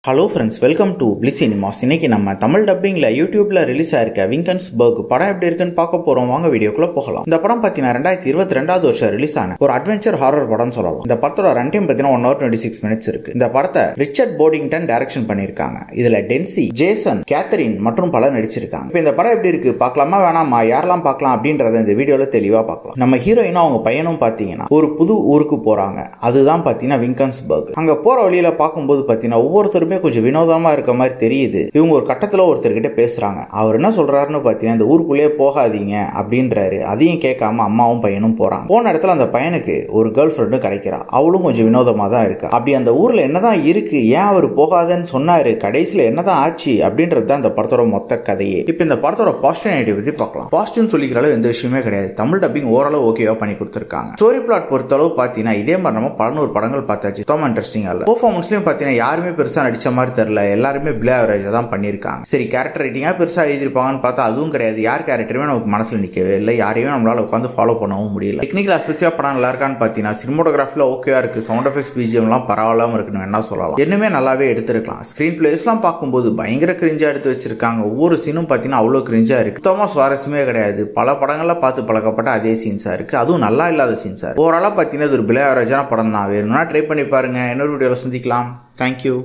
Hello friends, welcome to bliss cinemas. இன்னைக்கு நம்ம தமிழ் டப்பிங்ல யூடியூப்ல ரிலீஸ் ஆயிருக்க விங்கன்ஸ்பர்க் படம் எப்படி இருக்குன்னு பார்க்க போறோம். வாங்க வீடியோக்குள்ள போகலாம். இந்த படம் பார்த்தீங்கன்னா 2022 வருஷம் ரிலீஸ் ஆன ஒரு அட்வென்ச்சர் ஹாரர் படம் சொல்லலாம். இந்த படத்தோட ரன் டைம் பார்த்தீங்கன்னா 1 hour 26 minutes இருக்கு. இந்த படத்தை ரிச்சர்ட் போர்டிங்டன் டைரக்ஷன் பண்ணிருக்காங்க. இதுல டென்சி, ஜேசன், கேத்தரின் மற்றும் பலர் நடிச்சிருக்காங்க. இப்போ இந்த படம் எப்படி இருக்கு பார்க்கலாமா வேணாமா, யாரெல்லாம் பார்க்கலாம் அப்படின்றத இந்த வீடியோல தெளிவா பார்க்கலாம். நம்ம ஹீரோயினும் அவங்க பையனும் பார்த்தீங்கன்னா ஒரு புது ஊருக்கு போறாங்க. அதுதான் பார்த்தீங்கன்னா விங்கன்ஸ்பர்க். அங்க போற வழியில பார்க்கும்போது பார்த்தீங்கன்னா ஒவ்வொருத்தருமே கொஞ்சம் வினோதமா இருக்க மாதிரி தெரியுது. இவங்க ஒரு கட்டத்துல ஒருத்தர்கிட்ட பேசுறாங்க. அவர் என்ன சொல்றாருன்னு பாத்தீங்கன்னா, இந்த ஊருக்குள்ளேயே போகாதீங்க அப்படின்றாரு. அதையும் கேட்காம அம்மாவும் பையனும் போறாங்க. போன இடத்துல அந்த பையனுக்கு ஒரு கேர்ள் ஃபிரெண்டும் கிடைக்கிறா. அவளும் கொஞ்சம் வினோதமா தான் இருக்கா. அப்படி அந்த ஊர்ல என்னதான் இருக்கு, ஏன் அவர் போகாதன்னு சொன்னாரு, கடைசியில என்னதான் ஆச்சு அப்படின்றது தான் இந்த படத்தோட மொத்த கதையே. இப்ப இந்த படத்தோட பாசிட்டிவ் நெகட்டிவ் பத்தி பார்க்கலாம். பாசிட்டிவ் சொல்லிக்கிற அளவு எந்த விஷயமே கிடையாது. தமிழ் டப்பிங் ஓரளவு ஓகேவா பண்ணி கொடுத்திருக்காங்க. ஸ்டோரி பிளாட் பொறுத்தளவு பாத்தீங்கன்னா இதே மாதிரி நம்ம 11 படங்கள் பார்த்தாச்சு. ரொம்ப இன்ட்ரெஸ்டிங்கா இல்ல. பெர்ஃபார்மன்ஸ்லயும் பாத்தீங்கன்னா யாருமே பெருசா நடிச்ச மாதிரி தெரியல. எல்லாருமே பிளே ஆவரேஜா தான் பண்ணிருக்காங்க. சரி, கேரக்டர் ரைட்டிங்கா பெருசா எழுதிருப்பாங்கன்னு பார்த்தா அதுவும் கிடையாது. யார் கேரக்டருமே நமக்கு மனசுல நிக்கவே இல்லை. யாரையும் நம்மளால உட்காந்து ஃபாலோ பண்ணவும் முடியல. டெக்னிக்கல் ஆஸ்பெக்ட்ஸா படம் நல்லா இருக்கான்னு பாத்தீங்கன்னா சினிமோட்டோகிராஃபில ஓகேவா இருக்கு. சவுண்ட் எஃபெக்ட்ஸ், பிஜிஎம் எல்லாம் பரவாயில்லாம இருக்குன்னு என்ன சொல்லலாம். இன்னுமே நல்லாவே எடுத்திருக்கலாம். ஸ்கிரீன் பிளேஸ் எல்லாம் பார்க்கும்போது பயங்கர கிரிஞ்சா எடுத்து வச்சிருக்காங்க. ஒவ்வொரு சீனும் பாத்தீங்கன்னா அவ்வளவு கிரிஞ்சா இருக்கு. சுத்தமா சுவாரஸ்யமே கிடையாது. பல படங்கள்ல பார்த்து பழக்கப்பட்ட அதே சீன்ஸா இருக்கு. அதுவும் நல்லா இல்லாத சீன்ஸா இருக்கு. ஓவராலா பாத்தீங்கன்னா ஒரு பிளே ஆவரேஜான படம் தான். வேணும்னா ட்ரை பண்ணி பாருங்க. இன்னொரு வீடியோல சந்திக்கலாம். தேங்க்யூ.